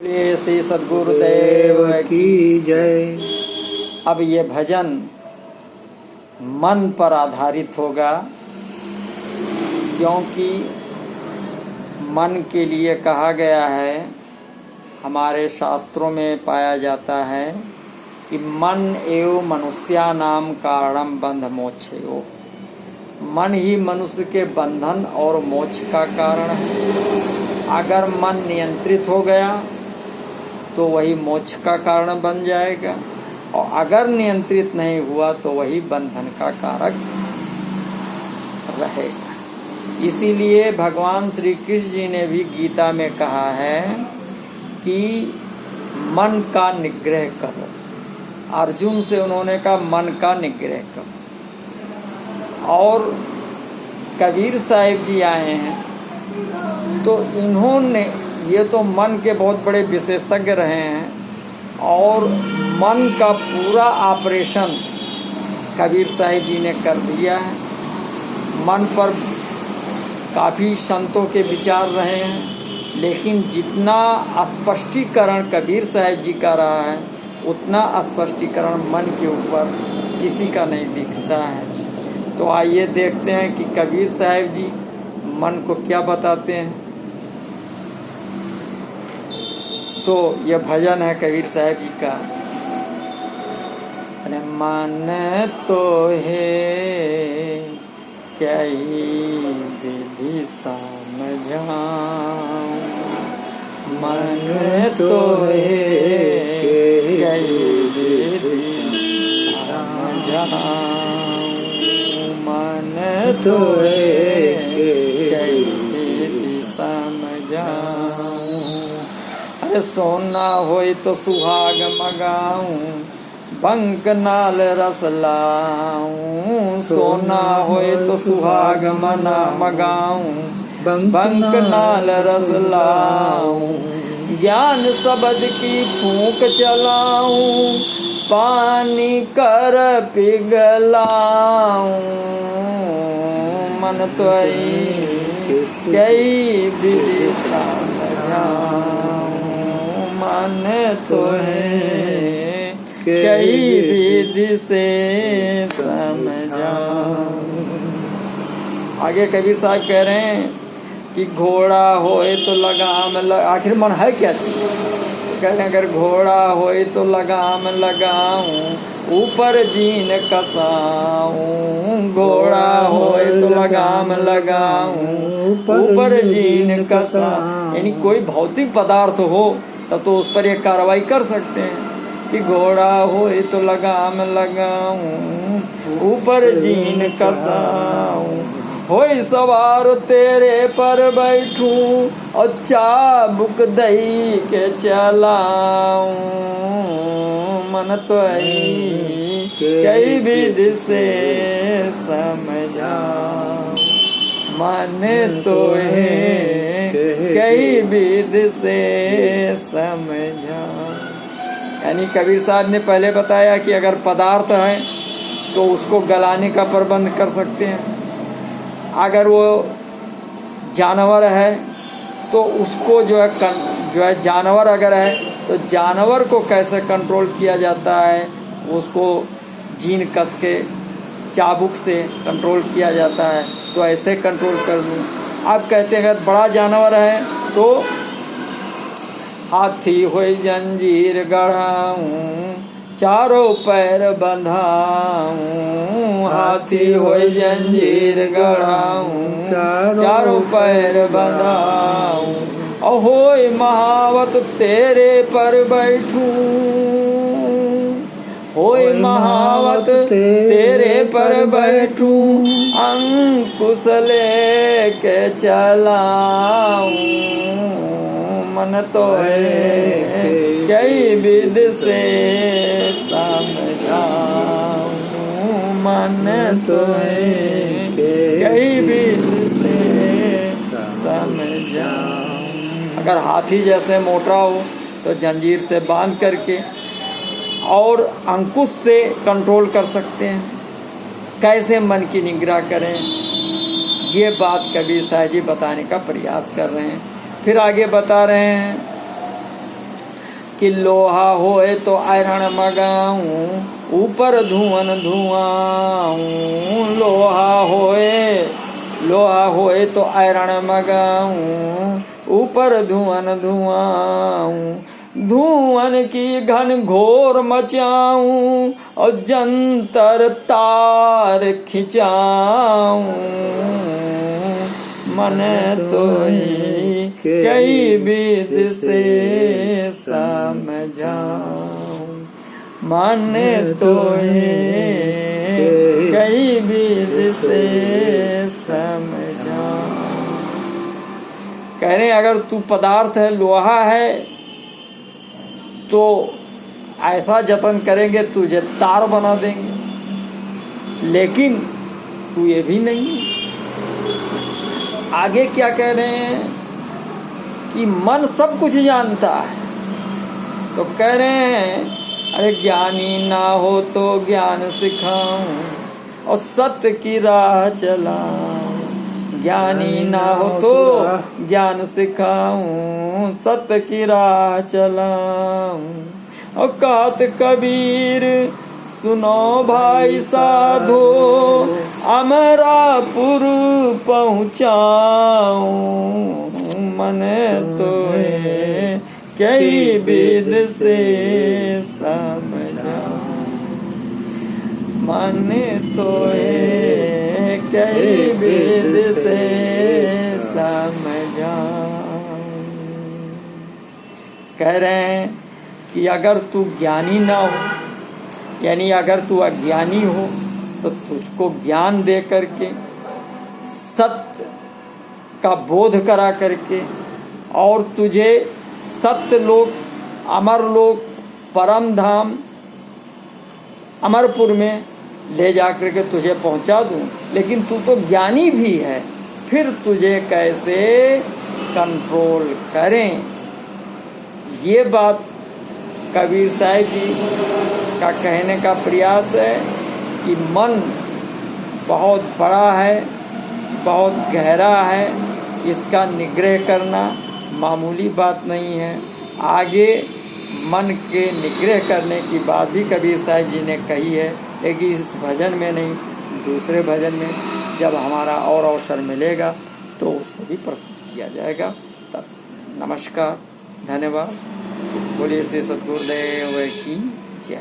श्री सद्गुरुदेव की जय। अब ये भजन मन पर आधारित होगा, क्योंकि मन के लिए कहा गया है, हमारे शास्त्रों में पाया जाता है कि मन एव मनुष्यानाम कारणम बंध मोक्षयो। मन ही मनुष्य के बंधन और मोक्ष का कारण है। अगर मन नियंत्रित हो गया तो वही मोक्ष का कारण बन जाएगा, और अगर नियंत्रित नहीं हुआ तो वही बंधन का कारक रहेगा। इसीलिए भगवान श्री कृष्ण जी ने भी गीता में कहा है कि मन का निग्रह करो। अर्जुन से उन्होंने कहा मन का निग्रह करो। और कबीर साहिब जी आए हैं तो इन्होंने, ये तो मन के बहुत बड़े विशेषज्ञ रहे हैं, और मन का पूरा ऑपरेशन कबीर साहिब जी ने कर दिया है। मन पर काफ़ी संतों के विचार रहे हैं, लेकिन जितना स्पष्टीकरण कबीर साहिब जी का रहा है उतना स्पष्टीकरण मन के ऊपर किसी का नहीं दिखता है। तो आइए देखते हैं कि कबीर साहिब जी मन को क्या बताते हैं। तो यह भजन है कबीर साहब जी का। अरे मन तो है कई विधि समझाऊं, मन तो है कई विधि समझाऊं, मन तो है कई विधि समझाऊं। अरे सोना होई तो सुहाग मगाऊं, बंक नाल रस लाऊं। सोना होई तो सुहाग मना मगाऊं, बंक नाल रस लाऊं। ज्ञान शब्द की फूंक चलाऊं, पानी कर पिघलाऊं। मन तो कई विधि समझाऊं, मन तो है कई विधि से समझाऊं। आगे कबीर साहब कह रहे हैं कि घोड़ा होए तो लगाम आखिर मन है क्या चीज? कह रहे हैं अगर घोड़ा होए तो लगाम लगाऊं, ऊपर जीन कसाऊं। घोड़ा होए तो लगाम लगाऊं, ऊपर जीन कसाऊं। यानी कोई भौतिक पदार्थ हो तब तो उस पर ये कार्रवाई कर सकते हैं कि घोड़ा होए तो लगाम लगाऊं, ऊपर जीन कसाऊं। होई सवार तेरे पर बैठूं, और चाबुक दई के चलाऊं। मन तो कई विधि से समझाऊं, मन तो है कई विधि से समझाऊं। यानी कबीर साहब ने पहले बताया कि अगर पदार्थ है तो उसको गलाने का प्रबंध कर सकते हैं। अगर वो जानवर है तो उसको जो है जानवर अगर है तो जानवर को कैसे कंट्रोल किया जाता है, उसको जीन कस के चाबुक से कंट्रोल किया जाता है। तो ऐसे कंट्रोल कर दूँ। आप कहते हैं अगर बड़ा जानवर है तो हाथी होई जंजीर गढ़ाऊं, चारों पैर बंधाऊं। हाथी होई जंजीर गढ़ाऊं, चारों पैर बंधाऊं। और होई महावत तेरे पर बैठूं, होई महावत तेरे पर बैठूं। अंकुश लेके चलाऊं, मन तो है कई विधि से समझाऊं। मन तो है कई विधि से समझाऊं। अगर हाथी जैसे मोटा हो तो जंजीर से बांध करके और अंकुश से कंट्रोल कर सकते हैं। कैसे मन की निग्रह करें, ये बात कबीर साहब जी बताने का प्रयास कर रहे हैं। फिर आगे बता रहे हैं कि लोहा होए तो आयरन मगाऊं, ऊपर धुआं धुआं। लोहा होए तो आयरन मगाऊं, ऊपर धुआं धुआं। धुआं की घन घोर मचाऊं, और जंतर तार खिंचाऊं। मन तो ही कई विध से समझाऊं, मन तो ही कई विध से समझाऊं। कह रहे अगर तू पदार्थ है, लोहा है, तो ऐसा जतन करेंगे तुझे तार बना देंगे, लेकिन तू ये भी नहीं। आगे क्या कह रहे हैं कि मन सब कुछ जानता है, तो कह रहे हैं अरे ज्ञानी ना हो तो ज्ञान सिखाऊं, और सत्य की राह चलाऊं। ज्ञानी ना हो तो ज्ञान सिखाऊं, सत्य की राह चलाऊं। और कहत कबीर सुनो भाई साधो, अमरापुर पहुँचाऊं। मन तो कई विध से समझाऊं, मन तो कई विध से समझाऊं। कह रहे हैं कि अगर तू ज्ञानी ना हो, यानी अगर तू अज्ञानी हो, तो तुझको ज्ञान दे करके, सत्य का बोध करा करके, और तुझे सत्य लोक, अमर लोक, परम धाम अमरपुर में ले जाकर के तुझे पहुंचा दूं। लेकिन तू तो ज्ञानी भी है, फिर तुझे कैसे कंट्रोल करें। ये बात कबीर साहब जी का कहने का प्रयास है कि मन बहुत बड़ा है, बहुत गहरा है, इसका निग्रह करना मामूली बात नहीं है। आगे मन के निग्रह करने की बात भी कबीर साहब जी ने कही है, लेकिन इस भजन में नहीं, दूसरे भजन में जब हमारा और अवसर मिलेगा तो उसको भी प्रस्तुत किया जाएगा। तब नमस्कार, धन्यवाद। बोलिए श्री सद्गुरुदेव की जय।